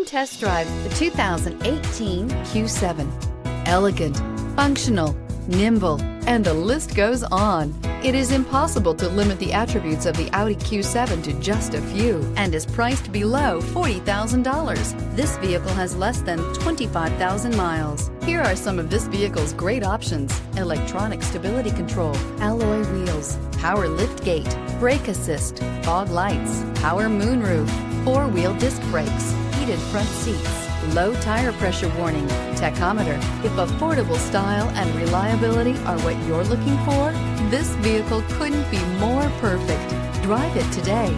test drive the 2018 Q7. Elegant, functional, nimble, and the list goes on. It is impossible to limit the attributes of the Audi Q7 to just a few and is priced below $40,000. This vehicle has less than 25,000 miles. Here are some of this vehicle's great options: electronic stability control, alloy wheels, power liftgate, brake assist, fog lights, power moonroof, four-wheel disc brakes, heated front seats, low tire pressure warning, tachometer. If affordable style and reliability are what you're looking for, this vehicle couldn't be more perfect. Drive it today.